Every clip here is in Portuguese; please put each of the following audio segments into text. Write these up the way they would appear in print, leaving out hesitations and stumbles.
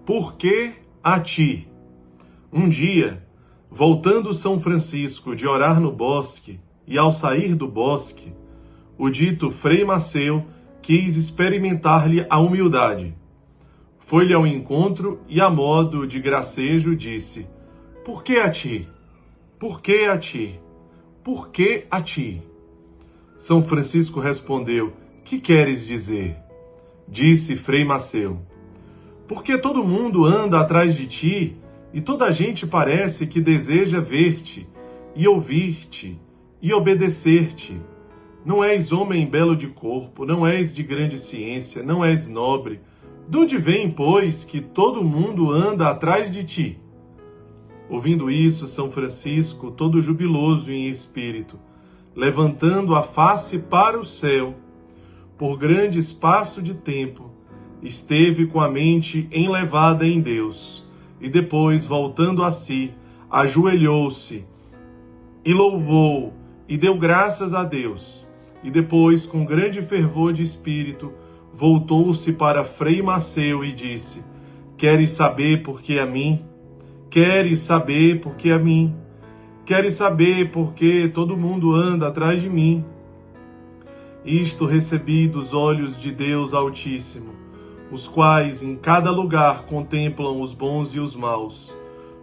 Por que a ti? Um dia, voltando São Francisco de orar no bosque, e ao sair do bosque, o dito Frei Maceu quis experimentar-lhe a humildade. Foi-lhe ao encontro e, a modo de gracejo, disse: Por que a ti? Por que a ti? Por que a ti? São Francisco respondeu: Que queres dizer? Disse Frei Maceu: Porque todo mundo anda atrás de ti e toda a gente parece que deseja ver-te e ouvir-te e obedecer-te. Não és homem belo de corpo, não és de grande ciência, não és nobre. De onde vem, pois, que todo mundo anda atrás de ti? Ouvindo isso, São Francisco, todo jubiloso em espírito, levantando a face para o céu, por grande espaço de tempo, esteve com a mente enlevada em Deus, e depois, voltando a si, ajoelhou-se e louvou e deu graças a Deus. E depois, com grande fervor de espírito, voltou-se para Frei Maceu e disse: Queres saber por que a mim? Queres saber por que a mim? Queres saber por que todo mundo anda atrás de mim? Isto recebi dos olhos de Deus Altíssimo, os quais em cada lugar contemplam os bons e os maus,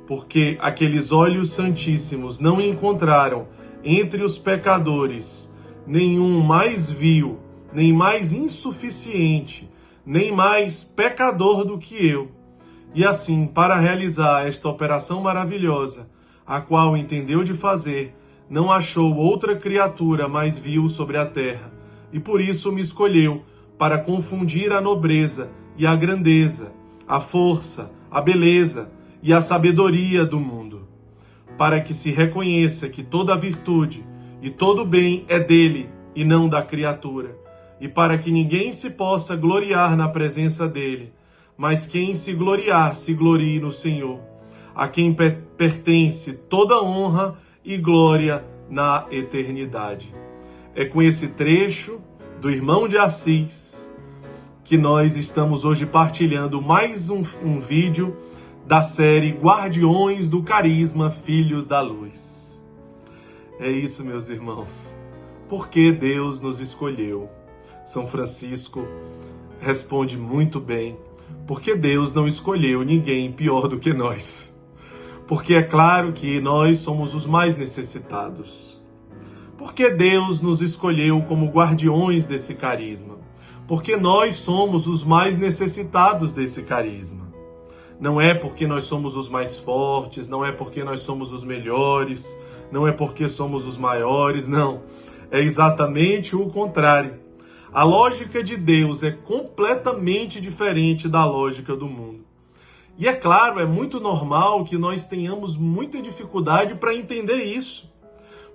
porque aqueles olhos santíssimos não encontraram entre os pecadores nenhum mais vil, nem mais insuficiente, nem mais pecador do que eu. E assim, para realizar esta operação maravilhosa, a qual entendeu de fazer, não achou outra criatura mais vil sobre a terra, e por isso me escolheu para confundir a nobreza e a grandeza, a força, a beleza e a sabedoria do mundo, para que se reconheça que toda a virtude e todo o bem é dele e não da criatura, e para que ninguém se possa gloriar na presença dele, mas quem se gloriar, se glorie no Senhor, a quem pertence toda honra e glória na eternidade. É com esse trecho do Irmão de Assis que nós estamos hoje partilhando mais um vídeo da série Guardiões do Carisma, Filhos da Luz. É isso, meus irmãos. Por que Deus nos escolheu? São Francisco responde muito bem. Porque Deus não escolheu ninguém pior do que nós. Porque é claro que nós somos os mais necessitados. Porque Deus nos escolheu como guardiões desse carisma. Porque nós somos os mais necessitados desse carisma. Não é porque nós somos os mais fortes, não é porque nós somos os melhores, não é porque somos os maiores, não. É exatamente o contrário. A lógica de Deus é completamente diferente da lógica do mundo. E é claro, é muito normal que nós tenhamos muita dificuldade para entender isso.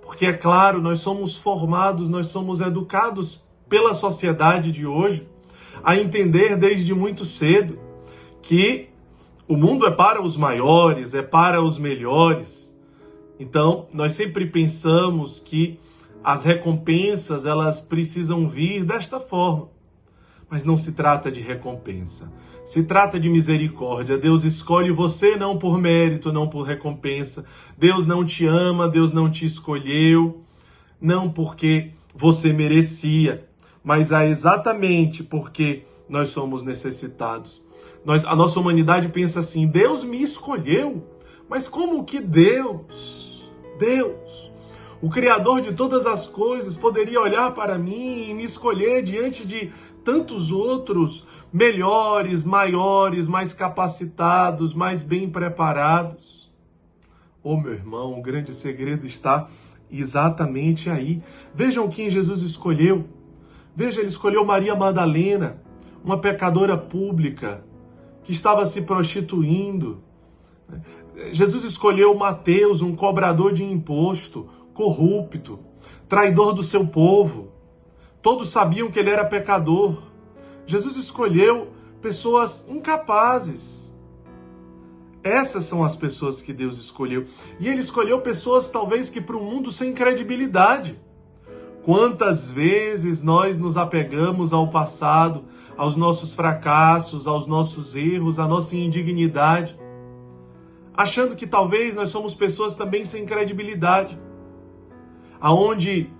Porque é claro, nós somos formados, nós somos educados pela sociedade de hoje a entender desde muito cedo que o mundo é para os maiores, é para os melhores. Então, nós sempre pensamos que as recompensas, elas precisam vir desta forma. Mas não se trata de recompensa. Se trata de misericórdia. Deus escolhe você não por mérito, não por recompensa. Deus não te ama, Deus não te escolheu, não porque você merecia, mas é exatamente porque nós somos necessitados. A nossa humanidade pensa assim: Deus me escolheu. Mas como que Deus, o Criador de todas as coisas, poderia olhar para mim e me escolher diante de tantos outros melhores, maiores, mais capacitados, mais bem preparados? Oh, meu irmão, o grande segredo está exatamente aí. Vejam quem Jesus escolheu. Veja, ele escolheu Maria Madalena, uma pecadora pública, que estava se prostituindo. Jesus escolheu Mateus, um cobrador de imposto, corrupto, traidor do seu povo. Todos sabiam que ele era pecador. Jesus escolheu pessoas incapazes. Essas são as pessoas que Deus escolheu. E ele escolheu pessoas talvez que para o mundo sem credibilidade. Quantas vezes nós nos apegamos ao passado, aos nossos fracassos, aos nossos erros, à nossa indignidade, achando que talvez nós somos pessoas também sem credibilidade, aonde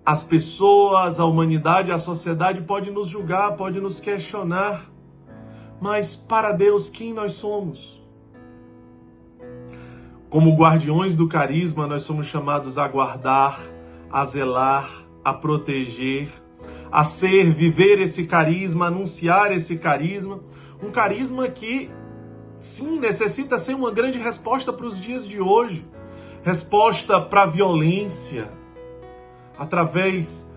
as pessoas, a humanidade, a sociedade pode nos julgar, pode nos questionar, mas para Deus, quem nós somos? Como guardiões do carisma, nós somos chamados a guardar, a zelar, a proteger, a ser, viver esse carisma, anunciar esse carisma. Um carisma que, sim, necessita ser uma grande resposta para os dias de hoje. Resposta para a violência, através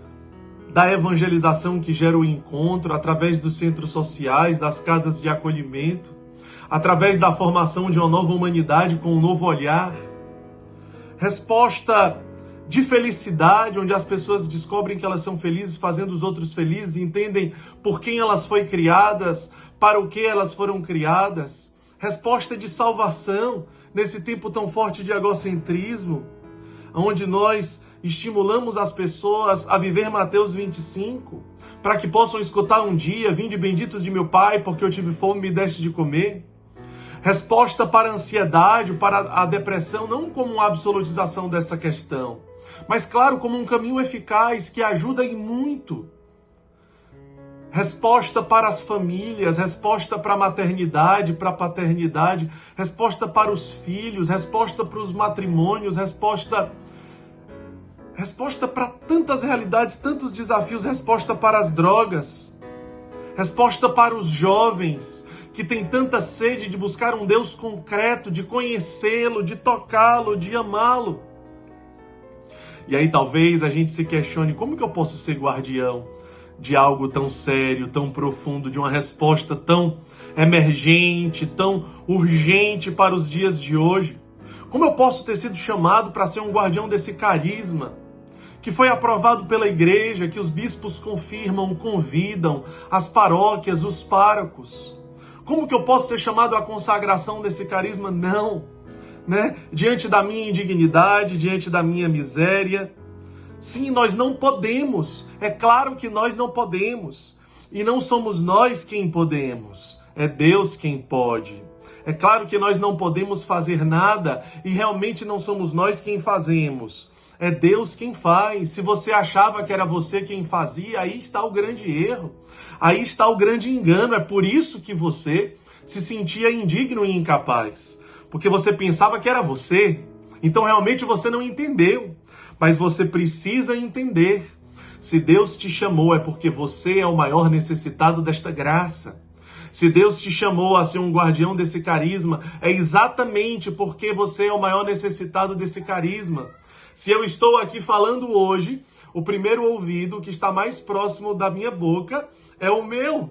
da evangelização que gera o encontro, através dos centros sociais, das casas de acolhimento, através da formação de uma nova humanidade com um novo olhar. Resposta de felicidade, onde as pessoas descobrem que elas são felizes fazendo os outros felizes, entendem por quem elas foram criadas, para o que elas foram criadas. Resposta de salvação, nesse tempo tão forte de egocentrismo, onde nós estimulamos as pessoas a viver Mateus 25, para que possam escutar um dia: vinde benditos de meu Pai, porque eu tive fome e me deste de comer. Resposta para a ansiedade, para a depressão, não como uma absolutização dessa questão, mas claro, como um caminho eficaz que ajuda em muito. Resposta para as famílias, resposta para a maternidade, para a paternidade, resposta para os filhos, resposta para os matrimônios, resposta para tantas realidades, tantos desafios, resposta para as drogas, resposta para os jovens que têm tanta sede de buscar um Deus concreto, de conhecê-lo, de tocá-lo, de amá-lo. E aí talvez a gente se questione: como que eu posso ser guardião de algo tão sério, tão profundo, de uma resposta tão emergente, tão urgente para os dias de hoje? Como eu posso ter sido chamado para ser um guardião desse carisma que foi aprovado pela igreja, que os bispos confirmam, convidam, as paróquias, os párocos? Como que eu posso ser chamado à consagração desse carisma? Não, né? Diante da minha indignidade, diante da minha miséria. Sim, nós não podemos. É claro que nós não podemos. E não somos nós quem podemos. É Deus quem pode. É claro que nós não podemos fazer nada e realmente não somos nós quem fazemos. É Deus quem faz. Se você achava que era você quem fazia, aí está o grande erro. Aí está o grande engano. É por isso que você se sentia indigno e incapaz. Porque você pensava que era você. Então realmente você não entendeu. Mas você precisa entender. Se Deus te chamou, é porque você é o maior necessitado desta graça. Se Deus te chamou a ser um guardião desse carisma, é exatamente porque você é o maior necessitado desse carisma. Se eu estou aqui falando hoje, o primeiro ouvido que está mais próximo da minha boca é o meu.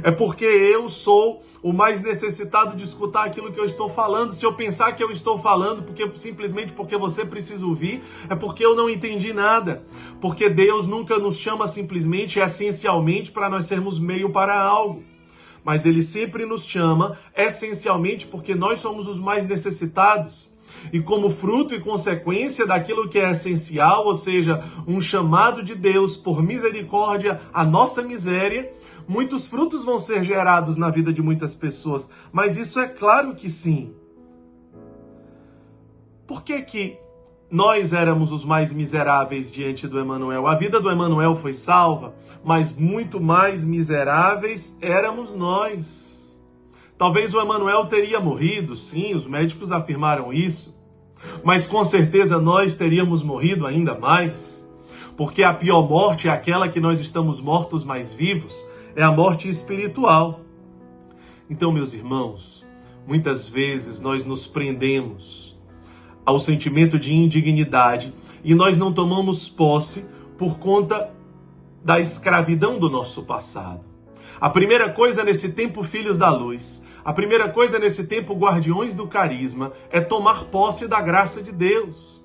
É porque eu sou o mais necessitado de escutar aquilo que eu estou falando. Se eu pensar que eu estou falando simplesmente porque você precisa ouvir, é porque eu não entendi nada. Porque Deus nunca nos chama simplesmente, essencialmente, para nós sermos meio para algo. Mas Ele sempre nos chama essencialmente porque nós somos os mais necessitados. E como fruto e consequência daquilo que é essencial, ou seja, um chamado de Deus por misericórdia à nossa miséria, muitos frutos vão ser gerados na vida de muitas pessoas. Mas isso é claro que sim. Por que nós éramos os mais miseráveis diante do Emanuel? A vida do Emanuel foi salva, mas muito mais miseráveis éramos nós. Talvez o Emanuel teria morrido, sim, os médicos afirmaram isso. Mas com certeza nós teríamos morrido ainda mais. Porque a pior morte é aquela que nós estamos mortos, mas vivos. É a morte espiritual. Então, meus irmãos, muitas vezes nós nos prendemos ao sentimento de indignidade e nós não tomamos posse por conta da escravidão do nosso passado. A primeira coisa nesse tempo, filhos da luz, a primeira coisa nesse tempo, guardiões do carisma, é tomar posse da graça de Deus.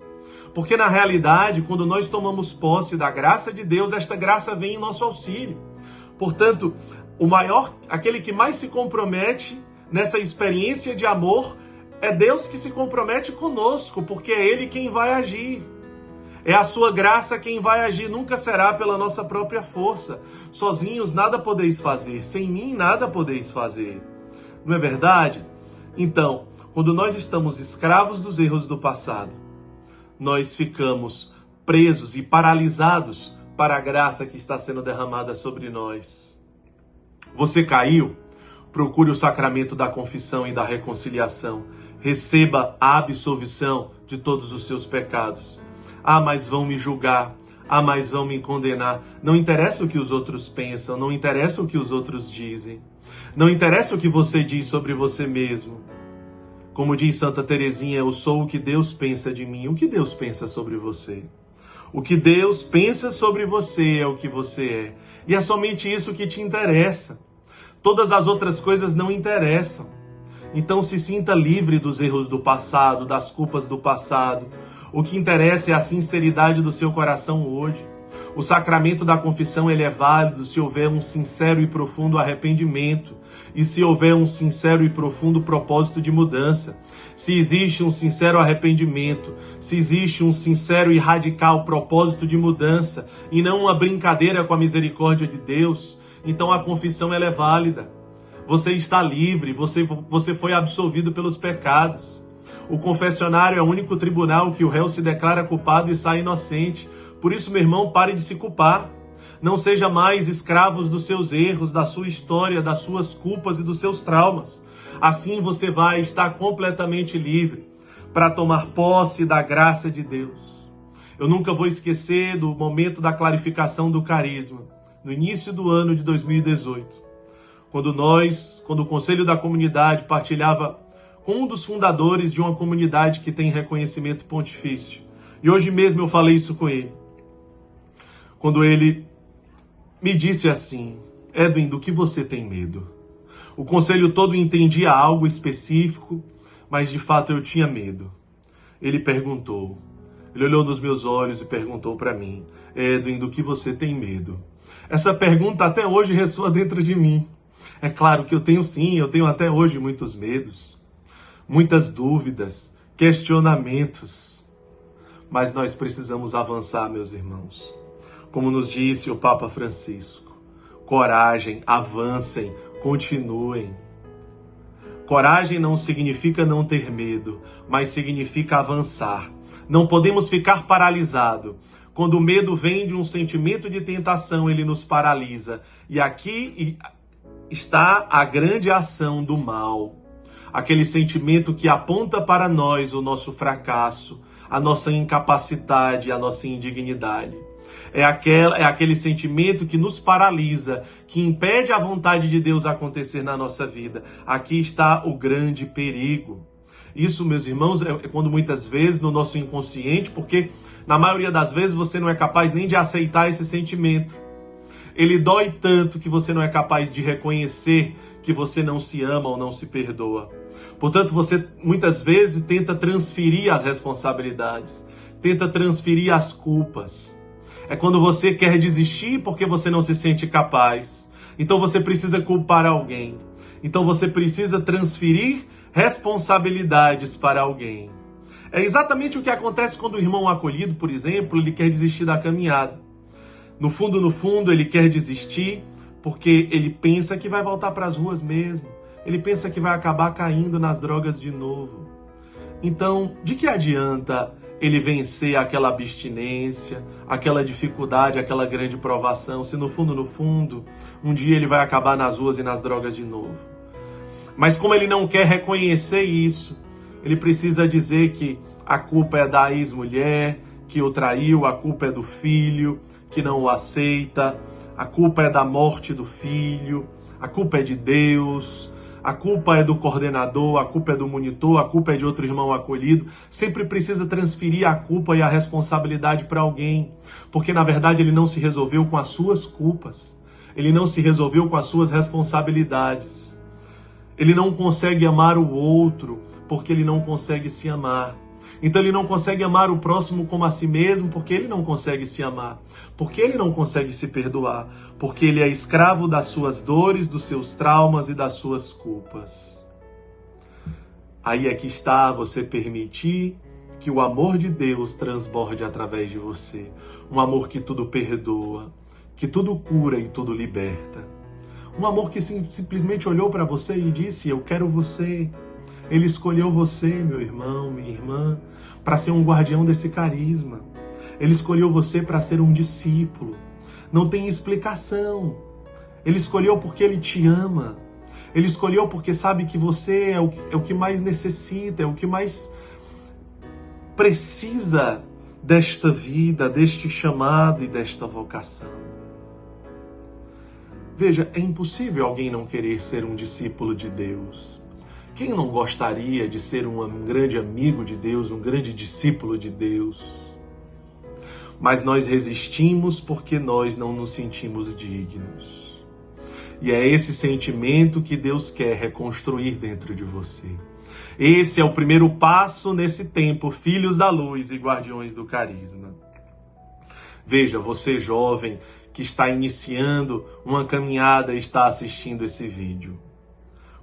Porque na realidade, quando nós tomamos posse da graça de Deus, esta graça vem em nosso auxílio. Portanto, aquele que mais se compromete nessa experiência de amor é Deus que se compromete conosco, porque é Ele quem vai agir. É a sua graça quem vai agir, nunca será pela nossa própria força. Sozinhos nada podeis fazer, sem mim nada podeis fazer. Não é verdade? Então, quando nós estamos escravos dos erros do passado, nós ficamos presos e paralisados para a graça que está sendo derramada sobre nós. Você caiu? Procure o sacramento da confissão e da reconciliação. Receba a absolvição de todos os seus pecados. Ah, mas vão me julgar. Ah, mas vão me condenar. Não interessa o que os outros pensam, não interessa o que os outros dizem. Não interessa o que você diz sobre você mesmo. Como diz Santa Teresinha, eu sou o que Deus pensa de mim. O que Deus pensa sobre você? O que Deus pensa sobre você é o que você é. E é somente isso que te interessa. Todas as outras coisas não interessam. Então se sinta livre dos erros do passado, das culpas do passado. O que interessa é a sinceridade do seu coração hoje. O sacramento da confissão ele é válido se houver um sincero e profundo arrependimento e se houver um sincero e profundo propósito de mudança. Se existe um sincero arrependimento, se existe um sincero e radical propósito de mudança e não uma brincadeira com a misericórdia de Deus, então a confissão ela é válida. Você está livre, você foi absolvido pelos pecados. O confessionário é o único tribunal que o réu se declara culpado e sai inocente. Por isso, meu irmão, pare de se culpar. Não seja mais escravos dos seus erros, da sua história, das suas culpas e dos seus traumas. Assim você vai estar completamente livre para tomar posse da graça de Deus. Eu nunca vou esquecer do momento da clarificação do carisma, no início do ano de 2018, quando o Conselho da Comunidade partilhava com um dos fundadores de uma comunidade que tem reconhecimento pontifício. E hoje mesmo eu falei isso com ele. Quando ele me disse assim: Edwin, do que você tem medo? O conselho todo entendia algo específico, mas de fato eu tinha medo. Ele olhou nos meus olhos e perguntou para mim: Edwin, do que você tem medo? Essa pergunta até hoje ressoa dentro de mim. É claro que eu tenho até hoje muitos medos, muitas dúvidas, questionamentos. Mas nós precisamos avançar, meus irmãos. Como nos disse o Papa Francisco, coragem, avancem, continuem. Coragem não significa não ter medo, mas significa avançar. Não podemos ficar paralisados. Quando o medo vem de um sentimento de tentação, ele nos paralisa. E aqui está a grande ação do mal. Aquele sentimento que aponta para nós o nosso fracasso, a nossa incapacidade, a nossa indignidade. É aquele sentimento que nos paralisa, que impede a vontade de Deus acontecer na nossa vida. Aqui está o grande perigo. Isso, meus irmãos, é quando muitas vezes no nosso inconsciente, porque na maioria das vezes você não é capaz nem de aceitar esse sentimento. Ele dói tanto que você não é capaz de reconhecer que você não se ama ou não se perdoa. Portanto, você muitas vezes tenta transferir as responsabilidades, tenta transferir as culpas. É quando você quer desistir porque você não se sente capaz. Então você precisa culpar alguém. Então você precisa transferir responsabilidades para alguém. É exatamente o que acontece quando o irmão acolhido, por exemplo, ele quer desistir da caminhada. No fundo, ele quer desistir porque ele pensa que vai voltar para as ruas mesmo. Ele pensa que vai acabar caindo nas drogas de novo. Então, de que adianta ele vencer aquela abstinência, aquela dificuldade, aquela grande provação, se no fundo, um dia ele vai acabar nas ruas e nas drogas de novo? Mas como ele não quer reconhecer isso, ele precisa dizer que a culpa é da ex-mulher, que o traiu, a culpa é do filho, que não o aceita, a culpa é da morte do filho, a culpa é de Deus, a culpa é do coordenador, a culpa é do monitor, a culpa é de outro irmão acolhido. Sempre precisa transferir a culpa e a responsabilidade para alguém, porque na verdade ele não se resolveu com as suas culpas, ele não se resolveu com as suas responsabilidades. Ele não consegue amar o outro porque ele não consegue se amar. Então ele não consegue amar o próximo como a si mesmo porque ele não consegue se amar, porque ele não consegue se perdoar, porque ele é escravo das suas dores, dos seus traumas e das suas culpas. Aí é que está você permitir que o amor de Deus transborde através de você. Um amor que tudo perdoa, que tudo cura e tudo liberta. Um amor que simplesmente olhou para você e disse: eu quero você. Ele escolheu você, meu irmão, minha irmã, para ser um guardião desse carisma. Ele escolheu você para ser um discípulo. Não tem explicação. Ele escolheu porque Ele te ama. Ele escolheu porque sabe que você é o que mais necessita, é o que mais precisa desta vida, deste chamado e desta vocação. Veja, é impossível alguém não querer ser um discípulo de Deus. Quem não gostaria de ser um grande amigo de Deus, um grande discípulo de Deus? Mas nós resistimos porque nós não nos sentimos dignos. E é esse sentimento que Deus quer reconstruir dentro de você. Esse é o primeiro passo nesse tempo, filhos da luz e guardiões do carisma. Veja, você jovem que está iniciando uma caminhada e está assistindo esse vídeo.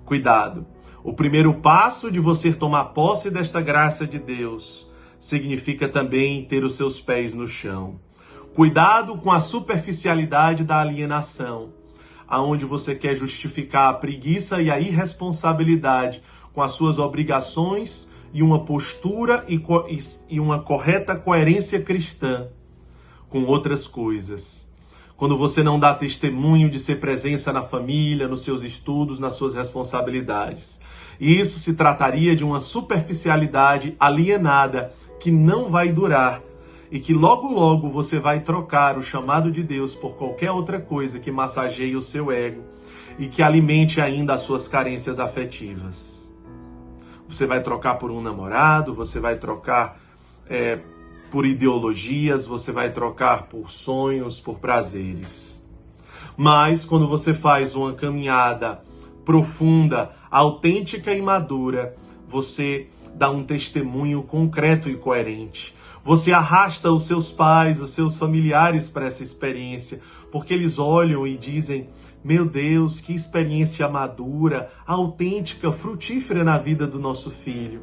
Cuidado! O primeiro passo de você tomar posse desta graça de Deus significa também ter os seus pés no chão. Cuidado com a superficialidade da alienação, aonde você quer justificar a preguiça e a irresponsabilidade com as suas obrigações e uma postura e uma correta coerência cristã com outras coisas. Quando você não dá testemunho de ser presença na família, nos seus estudos, nas suas responsabilidades. E isso se trataria de uma superficialidade alienada que não vai durar e que logo logo você vai trocar o chamado de Deus por qualquer outra coisa que massageie o seu ego e que alimente ainda as suas carências afetivas. Você vai trocar por um namorado, você vai trocar por ideologias, você vai trocar por sonhos, por prazeres. Mas quando você faz uma caminhada profunda, autêntica e madura, você dá um testemunho concreto e coerente. Você arrasta os seus pais, os seus familiares para essa experiência, porque eles olham e dizem: meu Deus, que experiência madura, autêntica, frutífera na vida do nosso filho.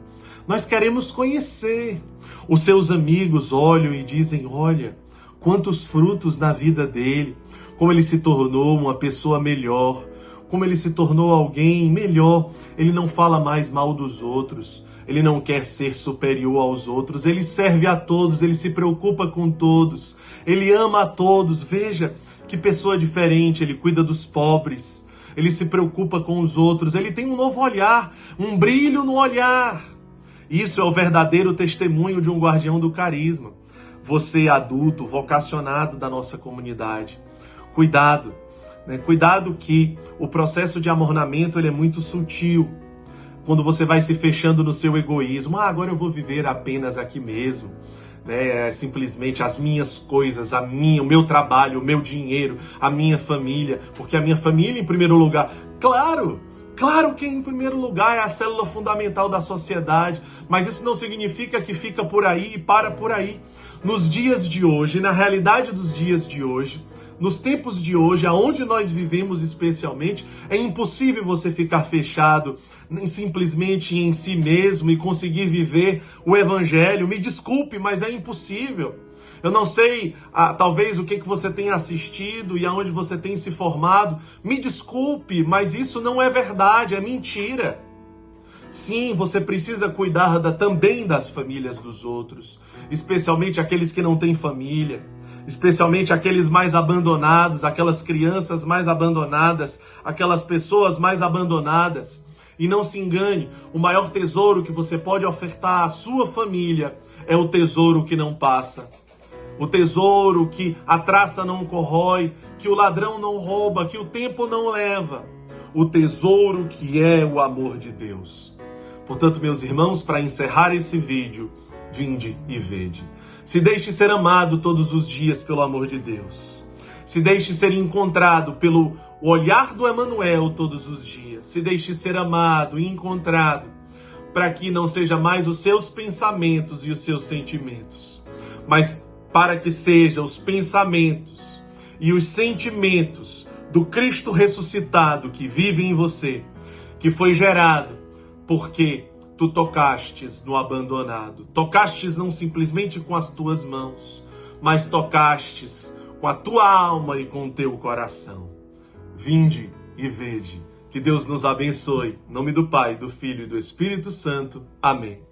Nós queremos conhecer. Os seus amigos olham e dizem: olha, quantos frutos na vida dele, como ele se tornou uma pessoa melhor, como ele se tornou alguém melhor. Ele não fala mais mal dos outros, ele não quer ser superior aos outros, ele serve a todos, ele se preocupa com todos, ele ama a todos. Veja que pessoa diferente, ele cuida dos pobres, ele se preocupa com os outros, ele tem um novo olhar, um brilho no olhar. Isso é o verdadeiro testemunho de um guardião do carisma. Você, adulto, vocacionado da nossa comunidade, cuidado, né? Cuidado que o processo de amornamento ele é muito sutil. Quando você vai se fechando no seu egoísmo, agora eu vou viver apenas aqui mesmo, né? Simplesmente as minhas coisas, o meu trabalho, o meu dinheiro, a minha família, porque a minha família em primeiro lugar. Claro que em primeiro lugar é a célula fundamental da sociedade, mas isso não significa que fica por aí e para por aí. Nos dias de hoje, na realidade dos dias de hoje, nos tempos de hoje, aonde nós vivemos especialmente, é impossível você ficar fechado simplesmente em si mesmo e conseguir viver o evangelho. Me desculpe, mas é impossível. Eu não sei, talvez o que você tem assistido e aonde você tem se formado. Me desculpe, mas isso não é verdade, é mentira. Sim, você precisa cuidar também das famílias dos outros, especialmente aqueles que não têm família, especialmente aqueles mais abandonados, aquelas crianças mais abandonadas, aquelas pessoas mais abandonadas. E não se engane, o maior tesouro que você pode ofertar à sua família é o tesouro que não passa. O tesouro que a traça não corrói, que o ladrão não rouba, que o tempo não leva. O tesouro que é o amor de Deus. Portanto, meus irmãos, para encerrar esse vídeo, vinde e vede. Se deixe ser amado todos os dias pelo amor de Deus. Se deixe ser encontrado pelo olhar do Emanuel todos os dias. Se deixe ser amado e encontrado, para que não seja mais os seus pensamentos e os seus sentimentos, mas para que sejam os pensamentos e os sentimentos do Cristo ressuscitado que vive em você, que foi gerado porque tu tocastes no abandonado. Tocastes não simplesmente com as tuas mãos, mas tocastes com a tua alma e com o teu coração. Vinde e vede. Que Deus nos abençoe. Em nome do Pai, do Filho e do Espírito Santo. Amém.